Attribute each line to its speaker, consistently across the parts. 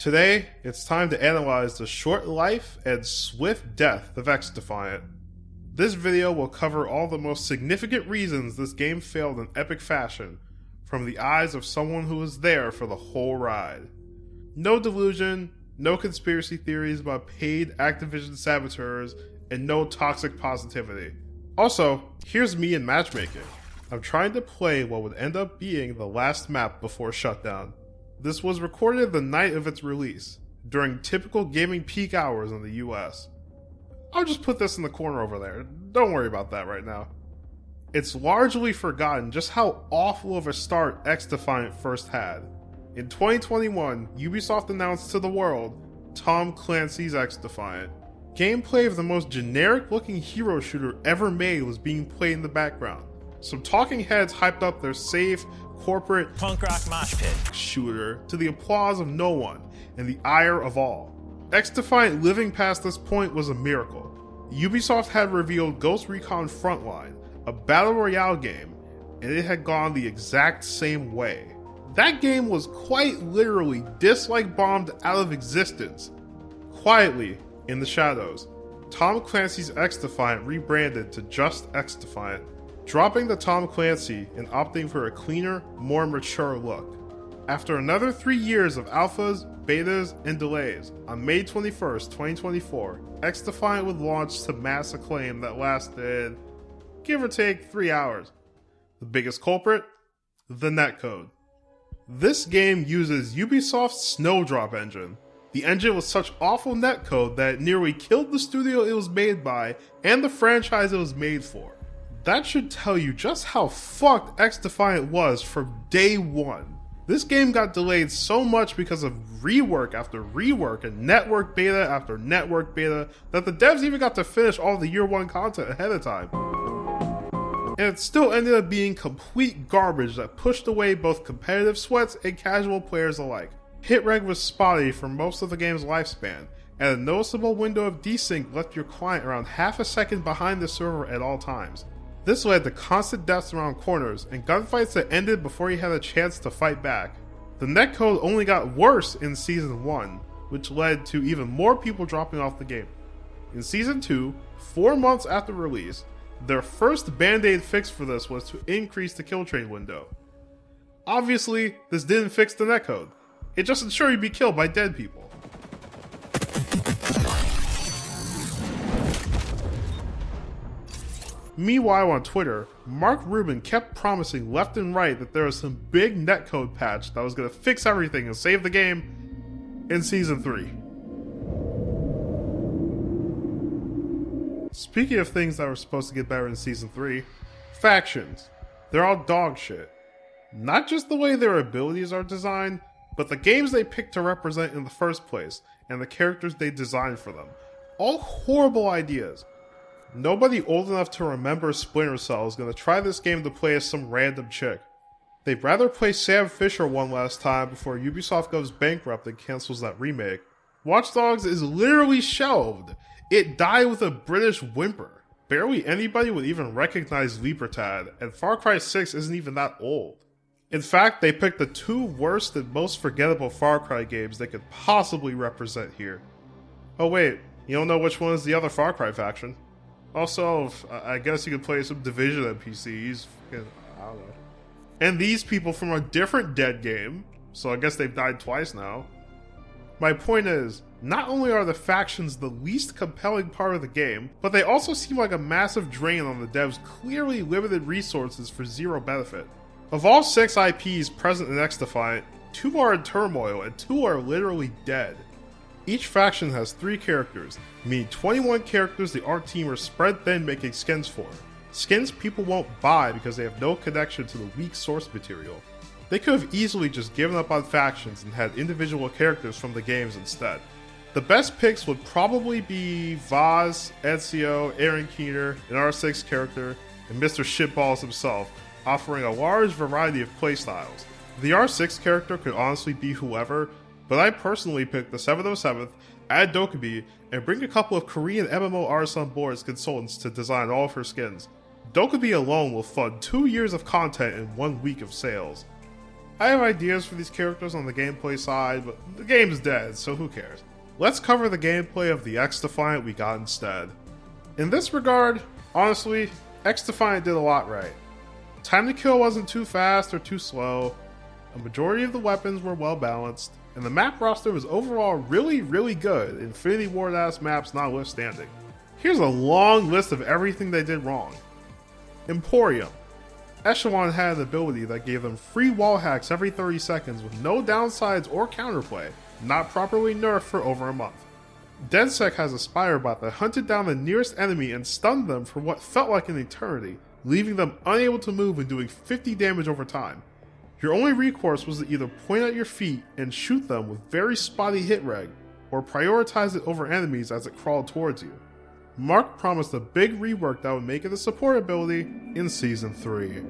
Speaker 1: Today, it's time to analyze the short life and swift death of XDefiant. This video will cover all the most significant reasons this game failed in epic fashion, from the eyes of someone who was there for the whole ride. No delusion, no conspiracy theories about paid Activision saboteurs, and no toxic positivity. Also, here's me in matchmaking. I'm trying to play what would end up being the last map before shutdown. This was recorded the night of its release, during typical gaming peak hours in the US. I'll just put this in the corner over there, don't worry about that right now. It's largely forgotten just how awful of a start XDefiant first had. In 2021, Ubisoft announced to the world Tom Clancy's XDefiant. Gameplay of the most generic looking hero shooter ever made was being played in the background. Some talking heads hyped up their safe, corporate
Speaker 2: punk rock mosh pit
Speaker 1: shooter to the applause of no one and the ire of all. XDefiant living past this point was a miracle. Ubisoft had revealed Ghost Recon Frontline, a battle royale game, and it had gone the exact same way. That game was quite literally dislike bombed out of existence. Quietly, in the shadows, Tom Clancy's XDefiant rebranded to just XDefiant, dropping the Tom Clancy and opting for a cleaner, more mature look. After another 3 years of alphas, betas, and delays, on May 21st, 2024, XDefiant would launch to mass acclaim that lasted, give or take, 3 hours. The biggest culprit? The Netcode. This game uses Ubisoft's Snowdrop engine. The engine was such awful netcode that it nearly killed the studio it was made by and the franchise it was made for. That should tell you just how fucked XDefiant was from day one. This game got delayed so much because of rework after rework and network beta after network beta that the devs even got to finish all the year one content ahead of time. And it still ended up being complete garbage that pushed away both competitive sweats and casual players alike. Hitreg was spotty for most of the game's lifespan, and a noticeable window of desync left your client around half a second behind the server at all times. This led to constant deaths around corners and gunfights that ended before you had a chance to fight back. The netcode only got worse in Season 1, which led to even more people dropping off the game. In Season 2, 4 months after release, their first band-aid fix for this was to increase the kill train window. Obviously, this didn't fix the netcode. It just ensured you'd be killed by dead people. Meanwhile on Twitter, Mark Rubin kept promising left and right that there was some big netcode patch that was going to fix everything and save the game in Season 3. Speaking of things that were supposed to get better in Season 3, factions. They're all dog shit. Not just the way their abilities are designed, but the games they picked to represent in the first place, and the characters they designed for them. All horrible ideas. Nobody old enough to remember Splinter Cell is going to try this game to play as some random chick. They'd rather play Sam Fisher one last time before Ubisoft goes bankrupt and cancels that remake. Watch Dogs is literally shelved. It died with a British whimper. Barely anybody would even recognize Libertad, and Far Cry 6 isn't even that old. In fact, they picked the 2 worst and most forgettable Far Cry games they could possibly represent here. Oh wait, you don't know which one is the other Far Cry faction? Also, I guess you could play some Division NPCs, I don't know. And these people from a different Dead game, so I guess they've died twice now. My point is, not only are the factions the least compelling part of the game, but they also seem like a massive drain on the devs' clearly limited resources for zero benefit. Of all 6 IPs present in XDefiant, 2 are in turmoil and 2 are literally dead. Each faction has 3 characters, meaning 21 characters the art team are spread thin making skins for. Skins people won't buy because they have no connection to the weak source material. They could have easily just given up on factions and had individual characters from the games instead. The best picks would probably be Vaz, Ezio, Aaron Keener, an R6 character, and Mr. Shitballs himself, offering a large variety of playstyles. The R6 character could honestly be whoever, but I personally picked the 707th, add Dokubi, and bring a couple of Korean MMO artists on board as consultants to design all of her skins. Dokubi alone will fund 2 years of content in 1 week of sales. I have ideas for these characters on the gameplay side, but the game's dead, so who cares? Let's cover the gameplay of the XDefiant we got instead. In this regard, honestly, XDefiant did a lot right. Time to kill wasn't too fast or too slow, a majority of the weapons were well balanced, and the map roster was overall really good, Infinity Ward-ass maps notwithstanding. Here's a long list of everything they did wrong. Emporium. Echelon had an ability that gave them free wall hacks every 30 seconds with no downsides or counterplay, not properly nerfed for over a month. DedSec has a Spire bot that hunted down the nearest enemy and stunned them for what felt like an eternity, leaving them unable to move and doing 50 damage over time. Your only recourse was to either point at your feet and shoot them with very spotty hit reg, or prioritize it over enemies as it crawled towards you. Mark promised a big rework that would make it a support ability in Season 3.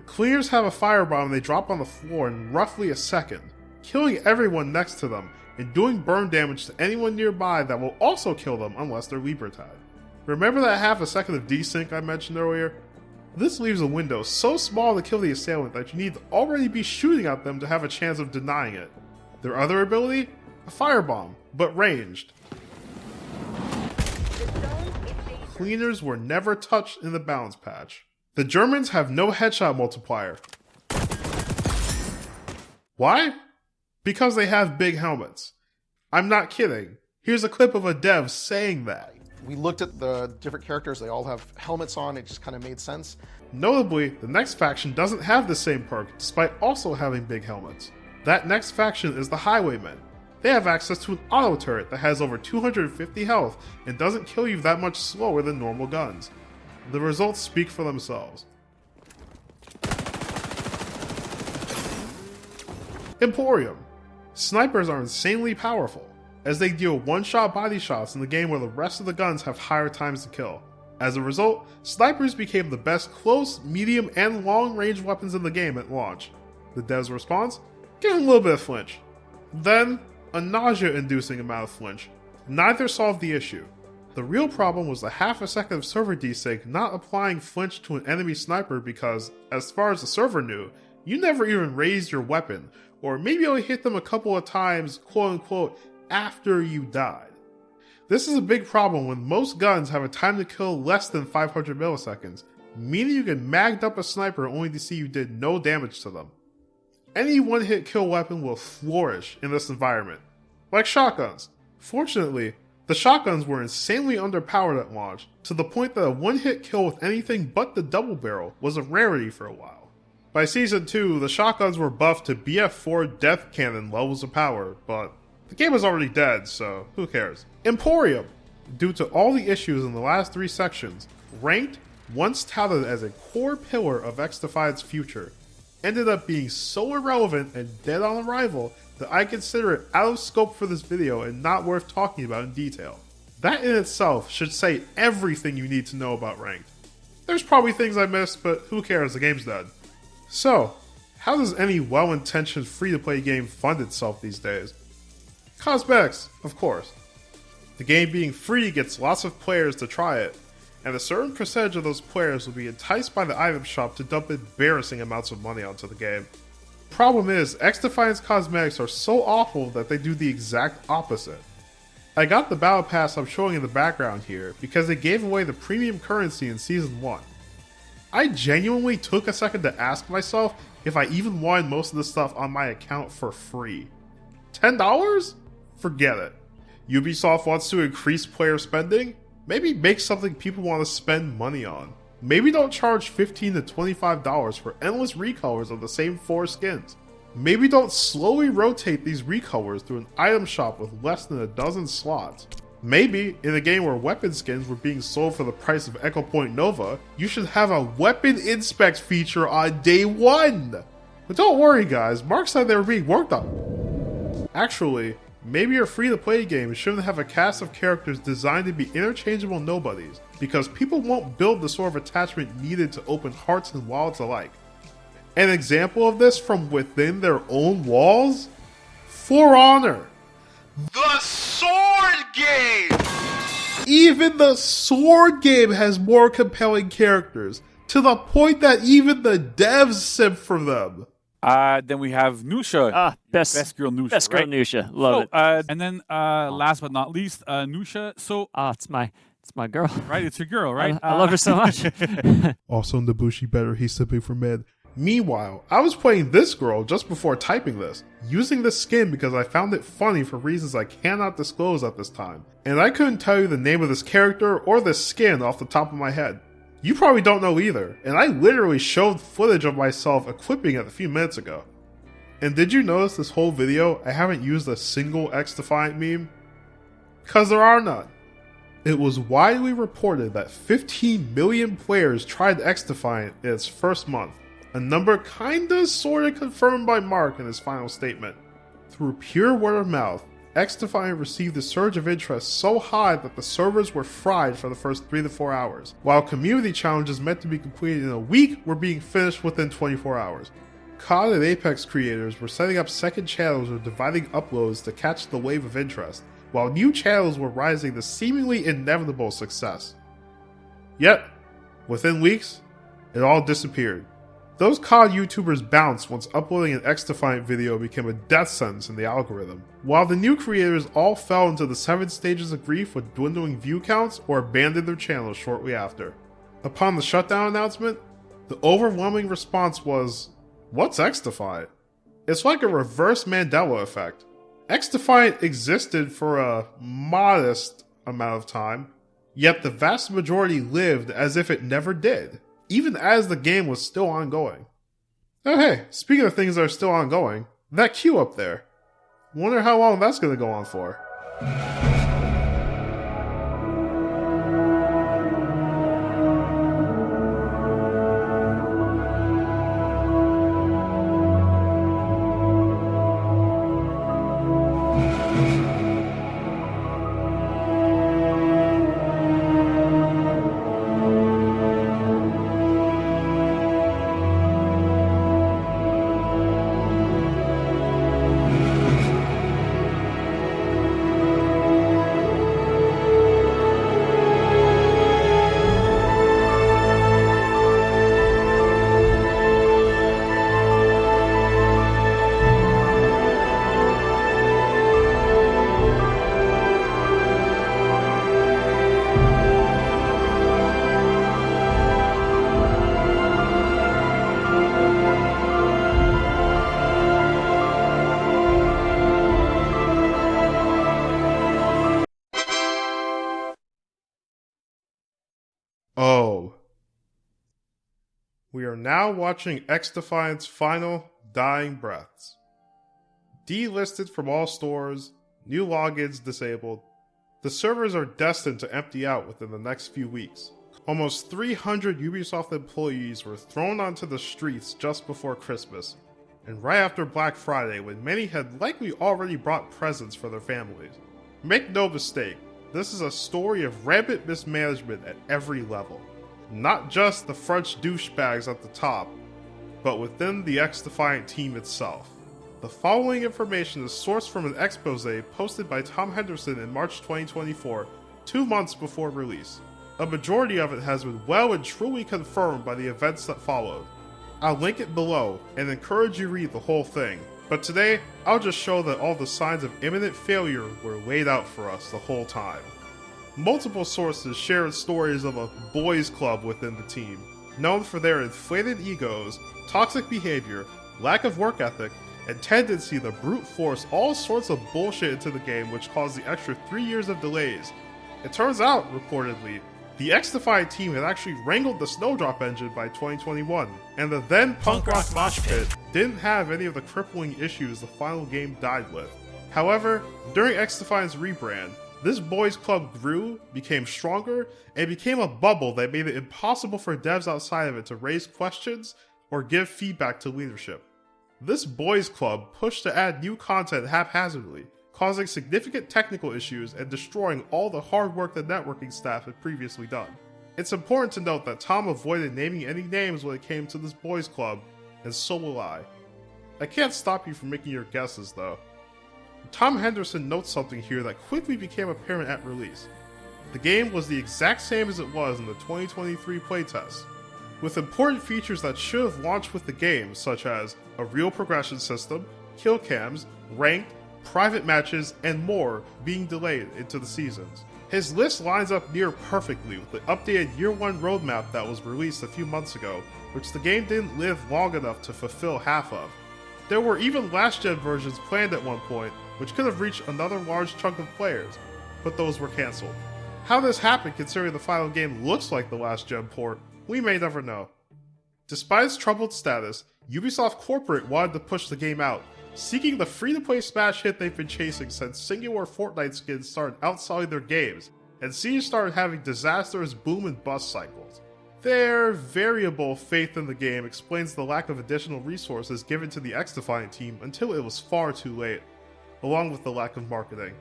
Speaker 1: Cleaners have a firebomb and they drop on the floor in roughly a second, killing everyone next to them and doing burn damage to anyone nearby that will also kill them unless they're Libertad. Remember that half a second of desync I mentioned earlier? This leaves a window so small to kill the assailant that you need to already be shooting at them to have a chance of denying it. Their other ability? A firebomb, but ranged. Cleaners were never touched in the balance patch. The Germans have no headshot multiplier. Why? Because they have big helmets. I'm not kidding. Here's a clip of a dev saying that.
Speaker 2: We looked at the different characters, they all have helmets on, it just kind of made sense.
Speaker 1: Notably, the next faction doesn't have the same perk, despite also having big helmets. That next faction is the Highwaymen. They have access to an auto turret that has over 250 health and doesn't kill you that much slower than normal guns. The results speak for themselves. Emporium. Snipers are insanely powerful, as they deal one-shot body shots in the game where the rest of the guns have higher times to kill. As a result, snipers became the best close, medium, and long-range weapons in the game at launch. The dev's response? Give them a little bit of flinch. Then, a nausea-inducing amount of flinch. Neither solved the issue. The real problem was the half a second of server desync not applying flinch to an enemy sniper because, as far as the server knew, you never even raised your weapon, or maybe only hit them a couple of times, quote-unquote, after you died. This is a big problem when most guns have a time to kill less than 500 milliseconds, meaning you can mag up a sniper only to see you did no damage to them. Any one-hit kill weapon will flourish in this environment, like shotguns. Fortunately, the shotguns were insanely underpowered at launch, to the point that a one-hit kill with anything but the double barrel was a rarity for a while. By Season 2, the shotguns were buffed to BF4 Death Cannon levels of power, but the game is already dead, so who cares? Emporium! Due to all the issues in the last 3 sections, Ranked, once touted as a core pillar of XDefiant's future, ended up being so irrelevant and dead on arrival that I consider it out of scope for this video and not worth talking about in detail. That in itself should say everything you need to know about Ranked. There's probably things I missed, but who cares, the game's dead. So, how does any well-intentioned free-to-play game fund itself these days? Cosmetics, of course. The game being free gets lots of players to try it, and a certain percentage of those players will be enticed by the item shop to dump embarrassing amounts of money onto the game. Problem is, XDefiant's cosmetics are so awful that they do the exact opposite. I got the battle pass I'm showing in the background here because they gave away the premium currency in Season 1. I genuinely took a second to ask myself if I even wanted most of the stuff on my account for free. $10? Forget it. Ubisoft wants to increase player spending? Maybe make something people want to spend money on. Maybe don't charge $15 to $25 for endless recolors of the same 4 skins. Maybe don't slowly rotate these recolors through an item shop with less than a dozen slots. Maybe, in a game where weapon skins were being sold for the price of Echo Point Nova, you should have a weapon inspect feature on day 1! But don't worry guys, Mark said they were being worked on. Actually, maybe your free-to-play game shouldn't have a cast of characters designed to be interchangeable nobodies, because people won't build the sort of attachment needed to open hearts and wallets alike. An example of this from within their own walls? For Honor! The sword game! Even the sword game has more compelling characters, to the point that even the devs simp for them.
Speaker 3: Then we have Nusha. Best girl Nusha.
Speaker 4: Best girl
Speaker 3: right?
Speaker 4: Nusha. Love it.
Speaker 3: And then last but not least, Nusha. So
Speaker 4: It's my girl.
Speaker 3: right, it's your girl, right?
Speaker 4: I love her so much.
Speaker 1: Also Nabushi better, he's sipping for mid. Meanwhile, I was playing this girl just before typing this, using this skin because I found it funny for reasons I cannot disclose at this time. And I couldn't tell you the name of this character or this skin off the top of my head. You probably don't know either, and I literally showed footage of myself equipping it a few minutes ago. And did you notice this whole video I haven't used a single XDefiant meme? Because there are none. It was widely reported that 15 million players tried XDefiant in its first month, a number kinda sorta confirmed by Mark in his final statement. Through pure word of mouth, XDefiant received a surge of interest so high that the servers were fried for the first 3 to 4 hours, while community challenges meant to be completed in a week were being finished within 24 hours. COD and Apex creators were setting up second channels or dividing uploads to catch the wave of interest, while new channels were rising to seemingly inevitable success. Yet, within weeks, it all disappeared. Those COD YouTubers bounced once uploading an XDefiant video became a death sentence in the algorithm, while the new creators all fell into the 7 stages of grief with dwindling view counts or abandoned their channels shortly after. Upon the shutdown announcement, the overwhelming response was, "What's XDefiant?" It's like a reverse Mandela effect. XDefiant existed for a modest amount of time, yet the vast majority lived as if it never did, even as the game was still ongoing. Oh hey, speaking of things that are still ongoing, that queue up there. Wonder how long that's gonna go on for. Oh. We are now watching XDefiant's final dying breaths. Delisted from all stores, new logins disabled, the servers are destined to empty out within the next few weeks. Almost 300 Ubisoft employees were thrown onto the streets just before Christmas, and right after Black Friday when many had likely already brought presents for their families. Make no mistake, this is a story of rampant mismanagement at every level. Not just the French douchebags at the top, but within the XDefiant team itself. The following information is sourced from an expose posted by Tom Henderson in March 2024, 2 months before release. A majority of it has been well and truly confirmed by the events that followed. I'll link it below and encourage you to read the whole thing, but today I'll just show that all the signs of imminent failure were laid out for us the whole time. Multiple sources shared stories of a boys club within the team, known for their inflated egos, toxic behavior, lack of work ethic, and tendency to brute force all sorts of bullshit into the game, which caused the extra 3 years of delays. It turns out, reportedly, the XDefiant team had actually wrangled the Snowdrop engine by 2021, and the then punk rock mosh pit didn't have any of the crippling issues the final game died with. However, during XDefiant's rebrand, this boys club grew, became stronger, and became a bubble that made it impossible for devs outside of it to raise questions or give feedback to leadership. This boys club pushed to add new content haphazardly, causing significant technical issues and destroying all the hard work the networking staff had previously done. It's important to note that Tom avoided naming any names when it came to this boys club, and so will I. I can't stop you from making your guesses though. Tom Henderson notes something here that quickly became apparent at release. The game was the exact same as it was in the 2023 playtest, with important features that should have launched with the game, such as a real progression system, kill cams, ranked, private matches, and more being delayed into the seasons. His list lines up near perfectly with the updated Year 1 roadmap that was released a few months ago, which the game didn't live long enough to fulfill half of. There were even last-gen versions planned at one point, which could have reached another large chunk of players, but those were cancelled. How this happened considering the final game looks like the last-gen port, we may never know. Despite its troubled status, Ubisoft Corporate wanted to push the game out, seeking the free-to-play smash hit they've been chasing since singular Fortnite skins started outselling their games, and Siege started having disastrous boom and bust cycles. Their variable faith in the game explains the lack of additional resources given to the XDefiant team until it was far too late, along with the lack of marketing.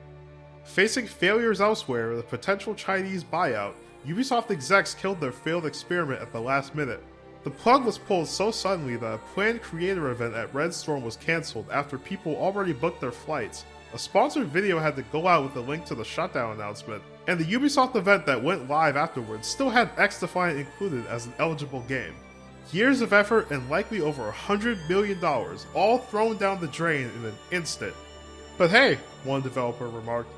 Speaker 1: Facing failures elsewhere and the potential Chinese buyout, Ubisoft execs killed their failed experiment at the last minute. The plug was pulled so suddenly that a planned creator event at Red Storm was cancelled after people already booked their flights. A sponsored video had to go out with a link to the shutdown announcement, and the Ubisoft event that went live afterwards still had XDefiant included as an eligible game. Years of effort and likely over $100 million, all thrown down the drain in an instant. But hey, one developer remarked,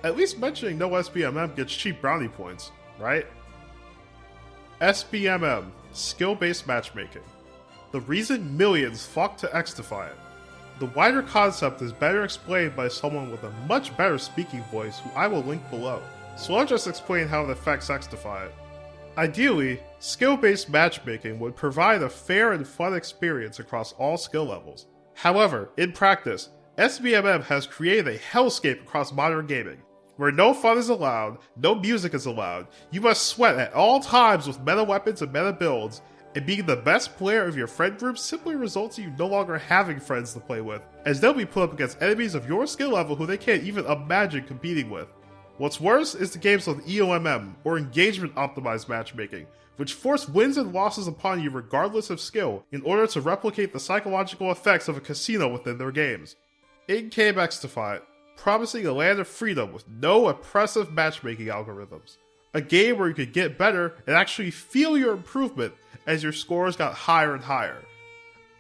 Speaker 1: at least mentioning no SBMM gets cheap brownie points, right? SBMM, skill-based matchmaking. The reason millions flock to XDefiant. The wider concept is better explained by someone with a much better speaking voice who I will link below, so I'll just explain how it affects XDefiant. Ideally, skill-based matchmaking would provide a fair and fun experience across all skill levels. However, in practice, SBMM has created a hellscape across modern gaming, where no fun is allowed, no music is allowed, you must sweat at all times with meta weapons and meta builds, and being the best player of your friend group simply results in you no longer having friends to play with, as they'll be put up against enemies of your skill level who they can't even imagine competing with. What's worse is the games with EOMM, or engagement optimized matchmaking, which force wins and losses upon you regardless of skill, in order to replicate the psychological effects of a casino within their games. In came XDefiant, promising a land of freedom with no oppressive matchmaking algorithms. A game where you could get better and actually feel your improvement as your scores got higher and higher.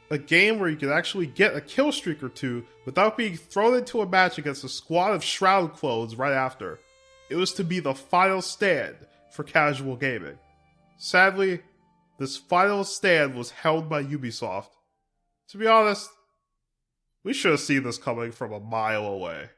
Speaker 1: A game where you could actually get a kill streak or two without being thrown into a match against a squad of Shroud clones right after. It was to be the final stand for casual gaming. Sadly, this final stand was held by Ubisoft. To be honest, we should have seen this coming from a mile away.